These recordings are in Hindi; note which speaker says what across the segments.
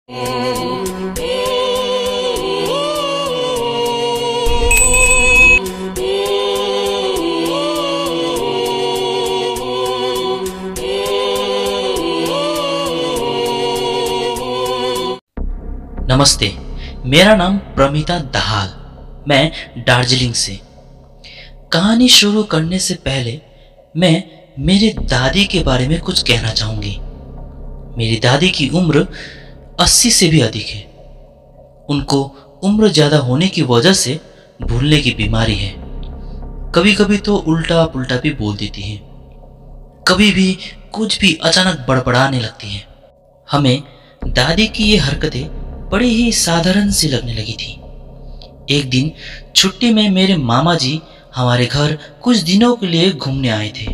Speaker 1: नमस्ते, मेरा नाम प्रमिता दाहाल। मैं दार्जिलिंग से। कहानी शुरू करने से पहले मैं मेरी दादी के बारे में कुछ कहना चाहूँगी। मेरी दादी की उम्र 80 से भी अधिक है। उनको उम्र ज़्यादा होने की वजह से भूलने की बीमारी है। कभी कभी तो उल्टा पुल्टा भी बोल देती है। कभी भी कुछ भी अचानक बड़बड़ाने लगती है। हमें दादी की ये हरकतें बड़ी ही साधारण सी लगने लगी थी। एक दिन छुट्टी में मेरे मामा जी हमारे घर कुछ दिनों के लिए घूमने आए थे।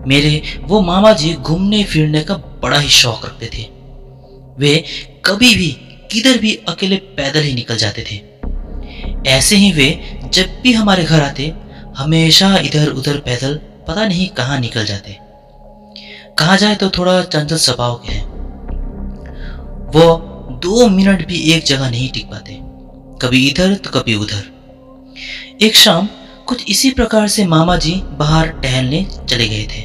Speaker 1: मेरे वो मामा जी घूमने फिरने का बड़ा ही शौक रखते थे। वे कभी भी किधर भी अकेले पैदल ही निकल जाते थे। ऐसे ही वे जब भी हमारे घर आते हमेशा इधर उधर पैदल पता नहीं कहाँ निकल जाते। कहा जाए तो थोड़ा चंचल स्वभाव के हैं। वो 2 मिनट भी एक जगह नहीं टिक पाते, कभी इधर तो कभी उधर। एक शाम कुछ इसी प्रकार से मामा जी बाहर टहलने चले गए थे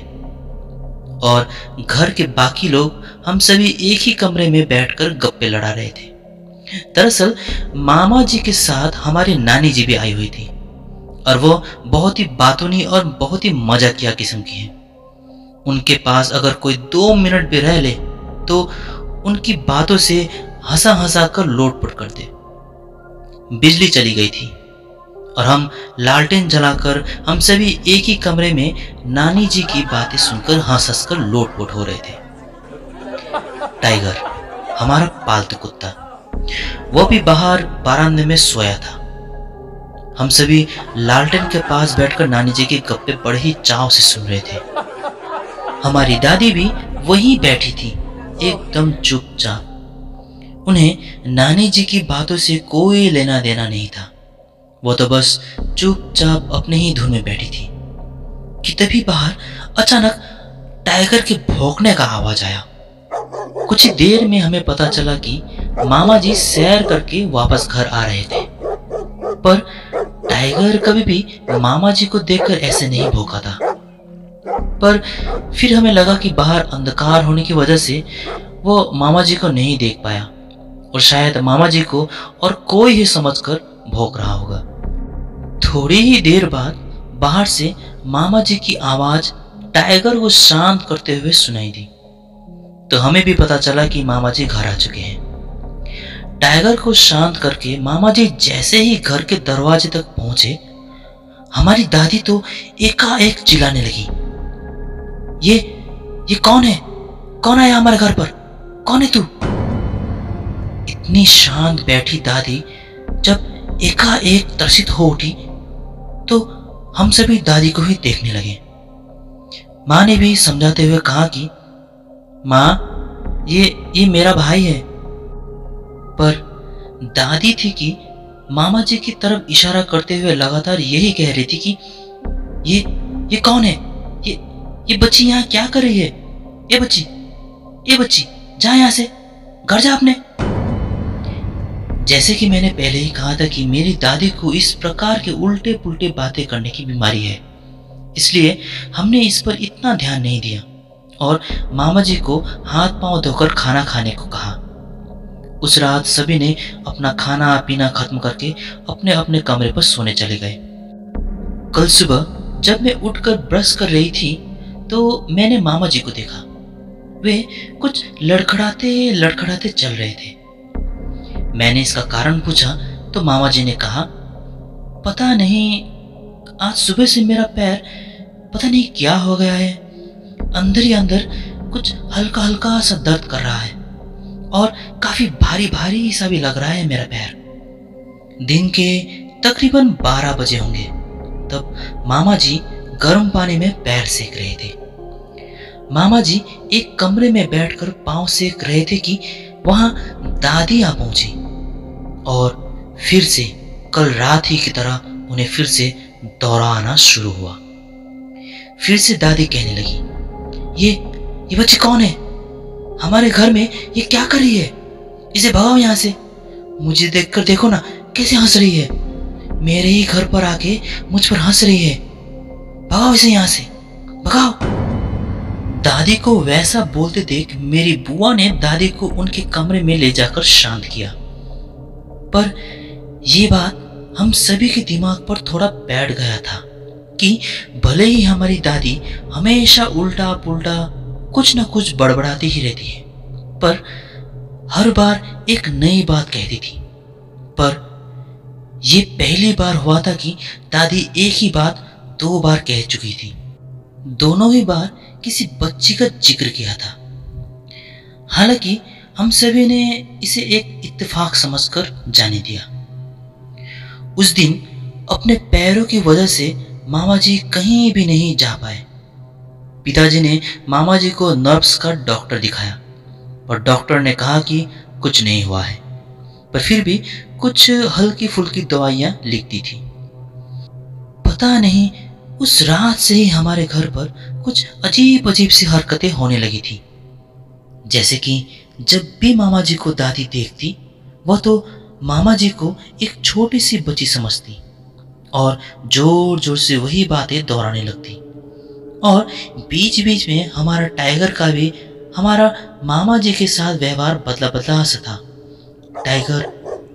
Speaker 1: और घर के बाकी लोग हम सभी एक ही कमरे में बैठकर गप्पे लड़ा रहे थे। दरअसल मामा जी के साथ हमारी नानी जी भी आई हुई थी और वो बहुत ही बातूनी और बहुत ही मजाकिया किस्म की हैं। उनके पास अगर कोई 2 मिनट भी रह ले तो उनकी बातों से हंसा हंसा कर लोटपोट करते। बिजली चली गई थी और हम लालटेन जलाकर हम सभी एक ही कमरे में नानी जी की बातें सुनकर हंस हंस कर लोटपोट हो रहे थे। टाइगर, हमारा पालतू कुत्ता, वो भी बाहर बरामदे में सोया था। हम सभी लालटेन के पास बैठकर नानी जी के गप्पे बड़े ही चाव से सुन रहे थे। हमारी दादी भी वहीं बैठी थी, एकदम चुपचाप। उन्हें नानी जी की बातों से कोई लेना देना नहीं था। वो तो बस चुपचाप अपने ही धुन में बैठी थी कि तभी बाहर अचानक टाइगर के भौंकने का आवाज आया। कुछ ही देर में हमें पता चला कि मामा जी सैर करके वापस घर आ रहे थे, पर टाइगर कभी भी मामा जी को देखकर ऐसे नहीं भौंका था। पर फिर हमें लगा कि बाहर अंधकार होने की वजह से वो मामा जी को नहीं देख पाया और शायद मामा जी को और कोई ही समझकर भौंक रहा होगा। थोड़ी ही देर बाद बाहर से मामा जी की आवाज टाइगर को शांत करते हुए सुनाई दी, तो हमें भी पता चला कि मामा जी घर आ चुके हैं। टाइगर को शांत करके मामा जी जैसे ही घर के दरवाजे तक पहुंचे, हमारी दादी तो एकाएक चिल्लाने लगी, ये कौन है? कौन आया हमारे घर पर? कौन है तू? इतनी शांत बैठी दादी जब एकाएक त्रसित हो उठी तो हम सभी दादी को ही देखने लगे। माँ ने भी समझाते हुए कहा कि माँ, ये मेरा भाई है। पर दादी थी कि मामा जी की तरफ इशारा करते हुए लगातार यही कह रही थी कि ये कौन है? ये बच्ची यहाँ क्या कर रही है? ये बच्ची जा यहाँ से, घर जा अपने। जैसे कि मैंने पहले ही कहा था कि मेरी दादी को इस प्रकार के उल्टे पुल्टे बातें करने की बीमारी है, इसलिए हमने इस पर इतना ध्यान नहीं दिया और मामा जी को हाथ पांव धोकर खाना खाने को कहा। उस रात सभी ने अपना खाना पीना खत्म करके अपने अपने कमरे पर सोने चले गए। कल सुबह जब मैं उठकर ब्रश कर रही थी तो मैंने मामा जी को देखा। वे कुछ लड़खड़ाते चल रहे थे। मैंने इसका कारण पूछा तो मामा जी ने कहा, पता नहीं आज सुबह से मेरा पैर पता नहीं क्या हो गया है। अंदर ही अंदर कुछ हल्का हल्का सा दर्द कर रहा है और काफी भारी भारी सा भी लग रहा है मेरा पैर। दिन के तकरीबन 12 बजे होंगे तब मामा जी गर्म पानी में पैर सेक रहे थे। मामा जी एक कमरे में बैठकर पांव सेक रहे थे कि वहां दादी आ पहुंची और फिर से कल रात ही की तरह उन्हें फिर से दौरा आना शुरू हुआ। फिर से दादी कहने लगी, ये बच्ची कौन है? हमारे घर में ये क्या कर रही है? इसे भगाओ यहाँ से। मुझे देखकर देखो ना कैसे हंस रही है। मेरे ही घर पर आके मुझ पर हंस रही है। भगाओ इसे यहाँ से, भगाओ। दादी को वैसा बोलते देख मेरी बुआ ने दादी को उनके कमरे में ले जाकर शांत किया। पर यह बात हम सभी के दिमाग पर थोड़ा बैठ गया था कि भले ही हमारी दादी हमेशा उल्टा पुल्टा कुछ न कुछ बड़बड़ाती ही रहती है, पर हर बार एक नई बात कहती थी। पर यह पहली बार हुआ था कि दादी एक ही बात 2 बार कह चुकी थी। दोनों ही बार किसी बच्ची का जिक्र किया था। हालांकि हम सभी ने इसे एक इत्तेफाक समझकर जाने दिया। उस दिन अपने पैरों की वजह से मामा जी कहीं भी नहीं जा पाए। पिताजी ने मामा जी को नर्व्स का डॉक्टर दिखाया और डॉक्टर ने कहा कि कुछ नहीं हुआ है, पर फिर भी कुछ हल्की फुल्की दवाइयां लिखती थी। पता नहीं उस रात से ही हमारे घर पर कुछ अजीब अजीब सी हरकतें होने लगी थी। जैसे कि जब भी मामा जी को दादी देखती, वह तो मामा जी को एक छोटी सी बच्ची समझती और जोर जोर से वही बातें दोहराने लगती। और बीच बीच में हमारा टाइगर का भी हमारा मामा जी के साथ व्यवहार बदला बदला सा था। टाइगर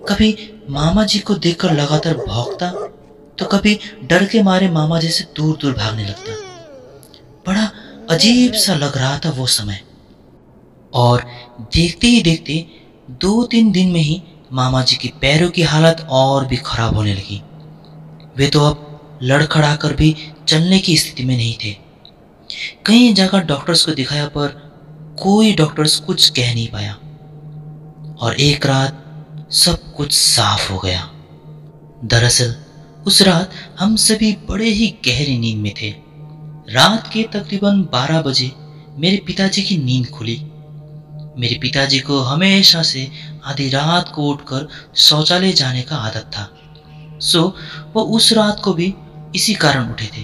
Speaker 1: कभी मामा जी को देखकर लगातार भौंकता, तो कभी डर के मारे मामा जी से दूर दूर भागने लगता। बड़ा अजीब सा लग रहा था वो समय। और देखते ही देखते 2-3 दिन में ही मामा जी की पैरों की हालत और भी खराब होने लगी। वे तो अब लड़खड़ा कर भी चलने की स्थिति में नहीं थे। कई जगह डॉक्टर्स को दिखाया, पर कोई डॉक्टर्स कुछ कह नहीं पाया। और एक रात सब कुछ साफ हो गया। दरअसल उस रात हम सभी बड़े ही गहरी नींद में थे। रात के तकरीबन 12 बजे मेरे पिताजी की नींद खुली। मेरे पिताजी को हमेशा से आधी रात को उठकर शौचालय जाने का आदत था, सो वो उस रात को भी इसी कारण उठे थे।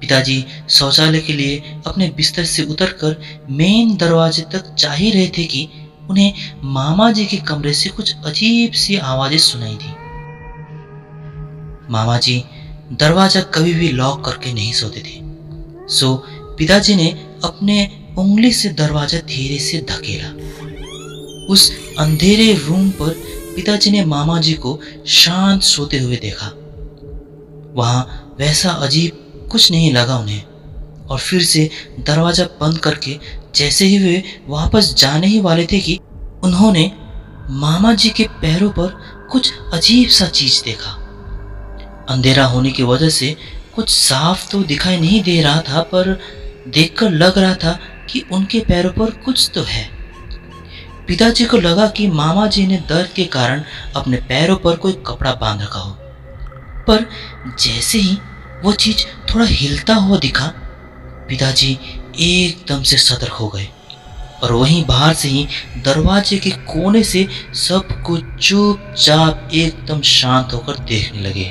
Speaker 1: पिताजी शौचालय के लिए अपने बिस्तर से उतरकर मेन दरवाजे तक जा ही रहे थे कि उन्हें मामा जी के कमरे से कुछ अजीब सी आवाजें सुनाई दी। मामा जी दरवाजा कभी भी लॉक करके नहीं सोते थे, सो पिताजी ने अपने उंगली से दरवाजा धीरे से धकेला। उस अंधेरे रूम पर पिताजी ने मामा जी को शांत सोते हुए देखा। वहां वैसा अजीब कुछ नहीं लगा उन्हें, और फिर से दरवाजा बंद करके जैसे ही वे वापस जाने ही वाले थे कि उन्होंने मामा जी के पैरों पर कुछ अजीब सा चीज देखा। अंधेरा होने की वजह से कुछ साफ तो दिखाई नहीं दे रहा था, पर देखकर लग रहा था कि उनके पैरों पर कुछ तो है। पिताजी को लगा कि मामा जी ने दर्द के कारण अपने पैरों पर कोई कपड़ा बांध रखा हो, पर जैसे ही वो चीज थोड़ा हिलता हुआ दिखा, पिताजी एकदम से सतर्क हो गए और वहीं बाहर से ही दरवाजे के कोने से सब कुछ चुपचाप एकदम शांत होकर देखने लगे।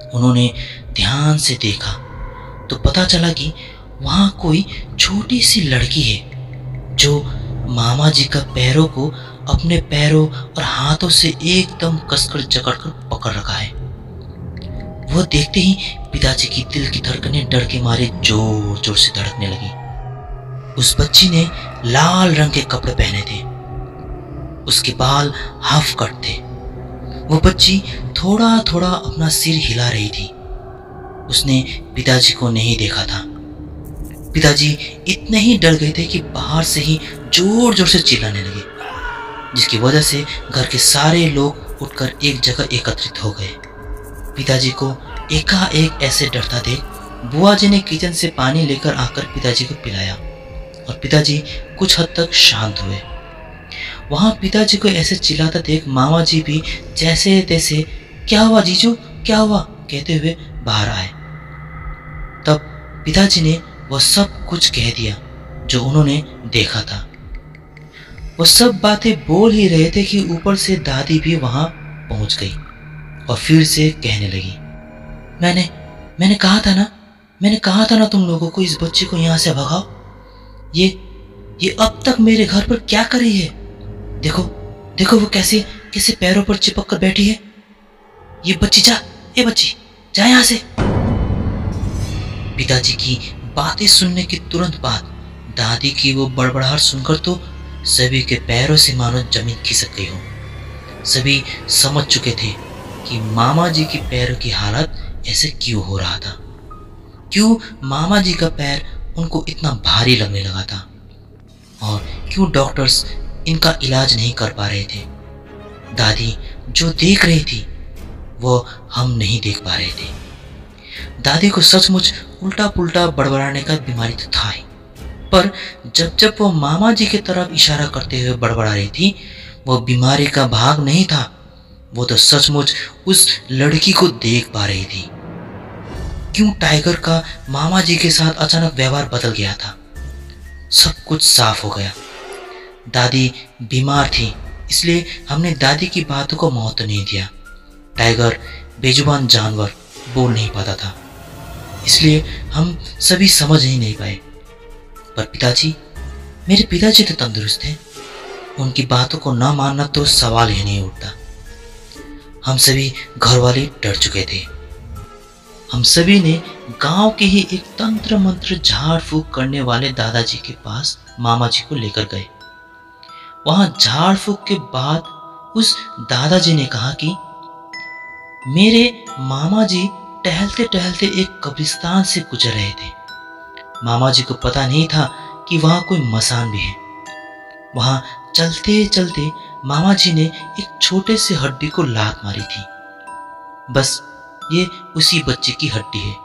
Speaker 1: उन्होंने ध्यान से देखा तो पता चला कि वहां कोई छोटी सी लड़की है जो मामा जी का पैरों को अपने पैरों और हाथों से एकदम कसकर जकड़कर पकड़ रखा है। वह देखते ही पिताजी की दिल की धड़कनें डर के मारे जोर जोर से धड़कने लगी। उस बच्ची ने लाल रंग के कपड़े पहने थे, उसके बाल हाफ कट थे। वो बच्ची थोड़ा थोड़ा अपना सिर हिला रही थी। उसने पिताजी को नहीं देखा था। पिताजी इतने ही डर गए थे कि बाहर से ही जोर जोर से चिल्लाने लगे, जिसकी वजह से घर के सारे लोग उठकर एक जगह एकत्रित हो गए। पिताजी को एकाएक ऐसे डरता देख बुआ जी ने किचन से पानी लेकर आकर पिताजी को पिलाया और पिताजी कुछ हद तक शांत हुए। वहां पिताजी को ऐसे चिल्लाता देख मामा जी भी जैसे तैसे क्या हुआ जीजू क्या हुआ कहते हुए बाहर आए। तब पिताजी ने वह सब कुछ कह दिया जो उन्होंने देखा था। वो सब बातें बोल ही रहे थे कि ऊपर से दादी भी वहां पहुंच गई और फिर से कहने लगी, मैंने कहा था ना तुम लोगों को इस बच्चे को यहां से भगाओ। ये अब तक मेरे घर पर क्या कर रही है। देखो देखो, वो कैसे कैसे पैरों पर चिपक कर बैठी है। ये बच्ची जा, ये बच्ची जा यहाँ से। पिताजी की बातें सुनने के तुरंत बाद दादी की वो बड़बड़ाहट सुनकर तो सभी के पैरों से मानो जमीन खिसक गई हो। सभी समझ चुके थे कि मामा जी के पैरों की हालत ऐसे क्यों हो रहा था, क्यों मामा जी का पैर उनको इतना भारी लगने लगा था, और क्यों डॉक्टर्स इनका इलाज नहीं कर पा रहे थे। दादी जो देख रही थी वो हम नहीं देख पा रहे थे। दादी को सचमुच उल्टा पुल्टा बड़बड़ाने का बीमारी तो था ही, पर जब जब वो मामा जी की तरफ इशारा करते हुए बड़बड़ा रही थी, वो बीमारी का भाग नहीं था, वो तो सचमुच उस लड़की को देख पा रही थी। क्यों टाइगर का मामा जी के साथ अचानक व्यवहार बदल गया था। सब कुछ साफ हो गया। दादी बीमार थी, इसलिए हमने दादी की बातों को महत्व नहीं दिया। टाइगर बेजुबान जानवर बोल नहीं पाता था, इसलिए हम सभी समझ ही नहीं पाए। पर पिताजी, मेरे पिताजी तो तंदुरुस्त हैं, उनकी बातों को न मानना तो सवाल ही नहीं उठता। हम सभी घर वाले डर चुके थे। हम सभी ने गांव के ही एक तंत्र मंत्र झाड़ फूक करने वाले दादाजी के पास मामा जी को लेकर गए। वहां झाड़ फूक के बाद उस दादाजी ने कहा कि मेरे मामा जी टहलते टहलते एक कब्रिस्तान से गुजर रहे थे। मामा जी को पता नहीं था कि वहां कोई मसान भी है। वहां चलते चलते मामा जी ने एक छोटे से हड्डी को लात मारी थी। बस ये उसी बच्चे की हड्डी है।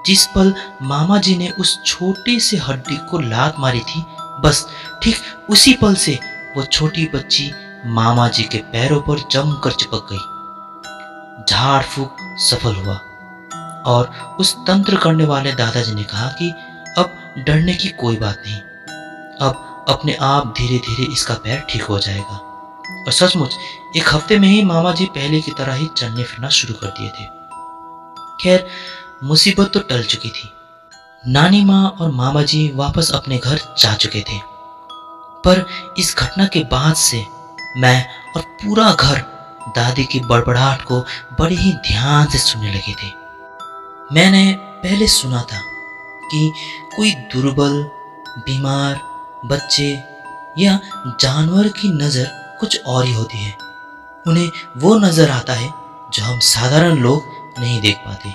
Speaker 1: जिस पल मामा जी ने उस छोटे से हड्डी को लात मारी थी, बस ठीक उसी पल से वो छोटी बच्ची मामा जी के पैरों पर जमकर चिपक गई। झाड़ फूक सफल हुआ और उस तंत्र करने वाले दादाजी ने कहा कि अब डरने की कोई बात नहीं, अब अपने आप धीरे धीरे इसका पैर ठीक हो जाएगा। और सचमुच एक हफ्ते में ही मामा जी पहले की तरह ही चलने फिरना शुरू कर दिए थे। खैर, मुसीबत तो टल चुकी थी। नानी माँ और मामा जी वापस अपने घर जा चुके थे। पर इस घटना के बाद से मैं और पूरा घर दादी की बड़बड़ाहट को बड़े ही ध्यान से सुनने लगे थे। मैंने पहले सुना था कि कोई दुर्बल, बीमार बच्चे या जानवर की नज़र कुछ और ही होती है। उन्हें वो नज़र आता है जो हम साधारण लोग नहीं देख पाते।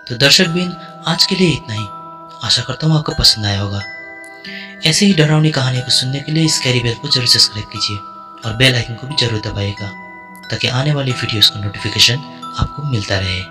Speaker 1: तो दर्शकबिन, आज के लिए इतना ही। आशा करता हूँ आपको पसंद आया होगा। ऐसे ही डरावनी कहानियों को सुनने के लिए स्कैरी बेल को जरूर सब्सक्राइब कीजिए और बेल आइकन को भी जरूर दबाइएगा, ताकि आने वाली वीडियोस का नोटिफिकेशन आपको मिलता रहे।